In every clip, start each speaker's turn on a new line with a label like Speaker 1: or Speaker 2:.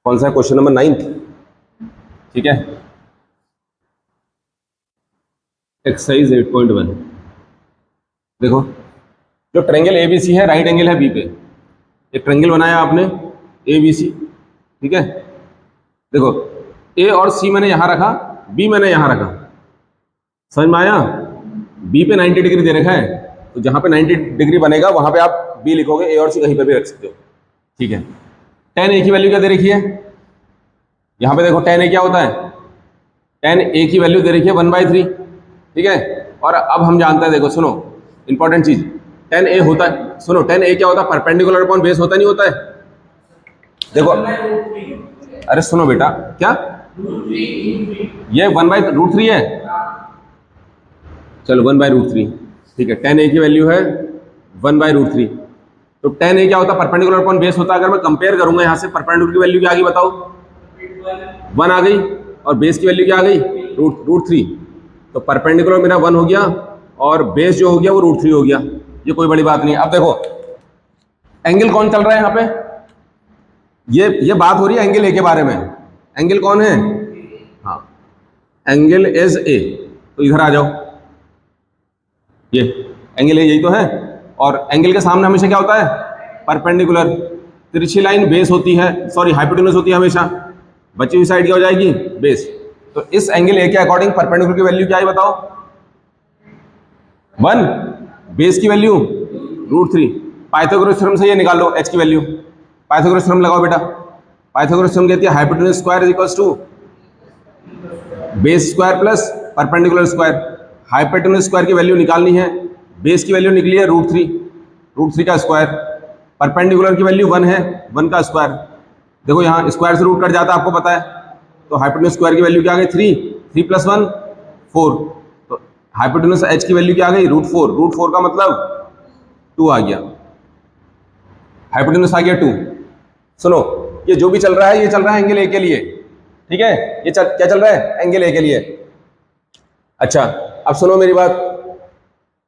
Speaker 1: कौन सा है? Question number 9। ठीक है, एक्सरसाइज 8.1। देखो, जो ट्रायंगल एबीसी है, राइट एंगल है बी पे। एक ट्रायंगल बनाया आपने एबीसी, ठीक है। देखो, ए और सी मैंने यहां रखा, बी मैंने यहां रखा, समझ में आया? बी पे 90 डिग्री दे रखा है, तो जहां पे 90 डिग्री बनेगा वहां पे आप बी लिखोगे, ए और सी कहीं पर भी रख सकते हो, ठीक है। tan ए की वैल्यू क्या दे रखी है? यहाँ पे देखो tan ए क्या होता है, tan ए की वैल्यू दे रखी है 1/3, ठीक है। और अब हम जानते हैं, देखो सुनो, इंपॉर्टेंट चीज, tan ए होता है, सुनो, tan ए क्या होता है? परपेंडिकुलर अपॉन बेस होता नहीं होता है? देखो, अरे सुनो बेटा, क्या ये 1/√3 है? चलो 1/√3, ठीक है। tan ए की वैल्यू है 1/√3, तो tan ए क्या होता है? परपेंडिकुलर अपॉन बेस होता है। अगर मैं कंपेयर करूंगा यहाँ से, परपेंडिकुलर की वैल्यू क्या आ गई बताओ? 1 आ गई, और बेस की वैल्यू क्या आ गई? √3। तो परपेंडिकुलर मेरा 1 हो गया, और बेस जो हो गया वो √3 हो गया। ये कोई बड़ी बात नहीं। अब देखो, एंगल कौन चल रहा है यहाँ पे? ये बात हो रही है एंगल ए के बारे में। एंगल कौन है? हाँ, एंगल इज ए। तो इधर आ जाओ, ये एंगल ए, यही तो है। और एंगल के सामने हमेशा क्या होता है? परपेंडिकुलर। तिरछी लाइन बेस होती है, सॉरी हाइपोटेन्यूज होती है हमेशा। बची हुई साइड क्या हो जाएगी? बेस। तो इस एंगल ए के अकॉर्डिंग परपेंडिकुलर की वैल्यू क्या है बताओ? 1। बेस की वैल्यू √3। पाइथागोरस थ्योरम से ये निकाल लो h की वैल्यू। पाइथागोरस थ्योरम लगाओ बेटा। पाइथागोरस थ्योरम कहती है hypotenuse square is equals to base square plus perpendicular square. Hypotenuse square की वैल्यू निकालनी है, बेस की वैल्यू निकली है √3 का स्क्वायर, परपेंडिकुलर की वैल्यू 1 है, 1 का स्क्वायर। देखो यहाँ स्क्वायर से रूट कट जाता है, आपको पता है। तो हाइपोटेन्यूज स्क्वायर की वैल्यू क्या आ गई? 3 + 1 4। तो हाइपोटेन्यूज h की वैल्यू क्या आ गई? √4। √4 का मतलब 2 आ गया, हाइपोटेन्यूज आ गया 2। सुनो, ये जो भी चल रहा है, ये चल रहा है एंगल ए के लिए, ठीक है। ये क्या चल रहा है? एंगल ए के लिए। अच्छा, अब सुनो मेरी बात।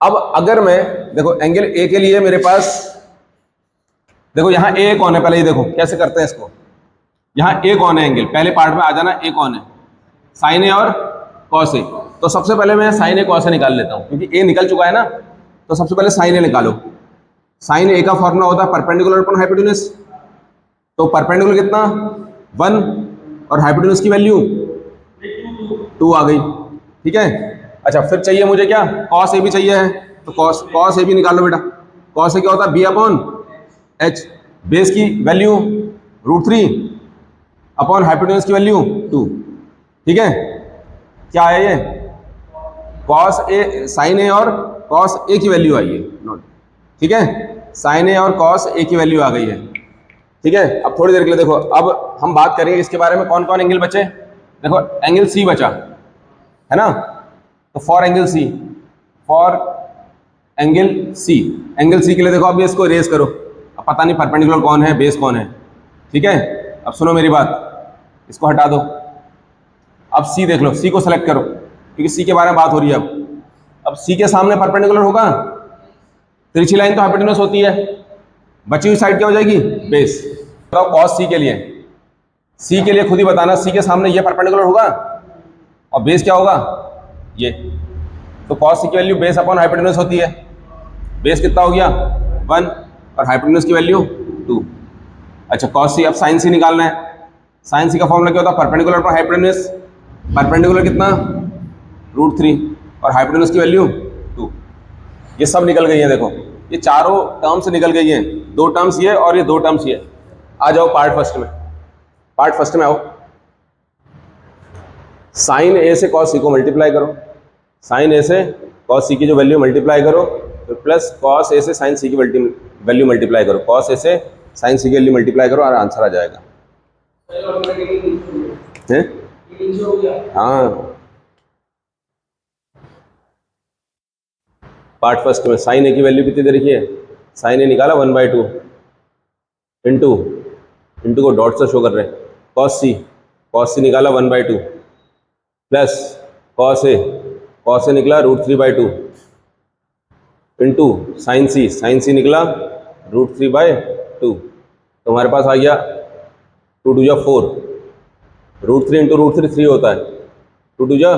Speaker 1: अब अगर मैं, देखो एंगल ए के लिए मेरे पास, देखो यहाँ ए कौन है? पहले ये देखो कैसे करते हैं इसको। यहाँ ए कौन है? एंगल पहले पार्ट में आ जाना। ए कौन है? साइन ए और कॉस ए। तो सबसे पहले मैं साइन ए कॉस ए निकाल लेता हूँ, क्योंकि ए निकल चुका है ना। तो सबसे पहले साइन ए निकालो। साइन ए का फॉर्मूला होता है परपेंडिकुलर अपॉन हाइपोटेन्यूज। तो परपेंडिकुलर कितना? 1, और हाइपोटेन्यूज की वैल्यू 2 आ गई, ठीक है। अच्छा, फिर चाहिए मुझे क्या? कॉस ए भी चाहिए है। तो कॉस ए भी निकाल लो बेटा। कॉस ए क्या होता है? b/h। बेस की वैल्यू √3 अपॉन हाइपोटेन्यूज की वैल्यू 2, ठीक है। क्या है ये? कॉस ए, साइन ए और कॉस ए की वैल्यू आई है, नोट, ठीक है। साइन ए और कॉस ए की वैल्यू आ गई है, ठीक है। अब थोड़ी देर के लिए देखो, अब हम बात करेंगे इसके बारे में, कौन कौन एंगल बचे। देखो एंगल सी बचा है ना, तो for angle C, for angle C, angle C के लिए देखो, अब इसको इरेज करो। अब पता नहीं परपेंडिकुलर कौन है, बेस कौन है, ठीक है। अब सुनो मेरी बात, इसको हटा दो। अब सी देख लो, सी को सेलेक्ट करो, क्योंकि सी के बारे में बात हो रही है। अब सी के सामने परपेंडिकुलर होगा, तिरछी लाइन तो हाइपोटेन्यूज होती है, बची हुई साइड क्या हो जाएगी? बेस। बताओ कॉस सी के लिए, सी के लिए खुद ही बताना, सी के सामने ये परपेंडिकुलर होगा और बेस क्या होगा? ये। तो कॉस सी की वैल्यू बेस अपॉन हाइपोटेन्यूज होती है। बेस कितना हो गया? 1, और हाइपोटेन्यूज की वैल्यू 2। अच्छा, कॉस सी। अब साइन सी निकालना है। साइन सी का फॉर्मूला क्या होता है? Perpendicular upon hypotenuse. परपेंडिकुलर कितना? √3, और हाइपोटेन्यूज की वैल्यू 2। ये सब निकल गई है, देखो ये चारों टर्म्स निकल गई हैं। 2 टर्म्स ये और ये 2 टर्म्स ये। आ जाओ पार्ट फर्स्ट में, पार्ट फर्स्ट में आओ। साइन ए से कॉस सी को मल्टीप्लाई करो, साइन ए से कॉस सी की जो वैल्यू मल्टीप्लाई करो, तो प्लस कॉस ए से साइन सी की वैल्यू मल्टीप्लाई करो, कॉस ए से साइन सी की वैल्यू मल्टीप्लाई करो, और आंसर आ जाएगा। है? हाँ, पार्ट फर्स्ट में साइन ए की वैल्यू कितनी दे रखी है? साइन ए निकाला 1/2 इंटू को डॉट से शो कर रहे हैं, कॉस सी निकाला 1/2 प्लस कॉस ए निकला √3/2 इंटू साइन सी निकला √3/2। तो हमारे पास आ गया टू टू जा 4, √3 इंटू √3 3 होता है, टू टू जा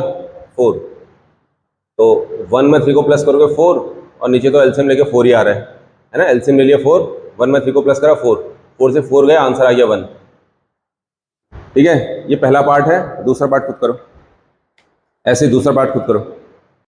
Speaker 1: 4, तो 1 में 3 को प्लस करोगे 4, और नीचे तो एलसीएम लेके 4 ही आ रहा है ना, एलसीएम ले लिया 4, 1 में 3 को प्लस करा 4, 4 से 4 गए, आंसर आ गया 1। ठीक है, ये पहला पार्ट है। दूसरा पार्ट खुद करो, ऐसे दूसरा पार्ट खुद करो।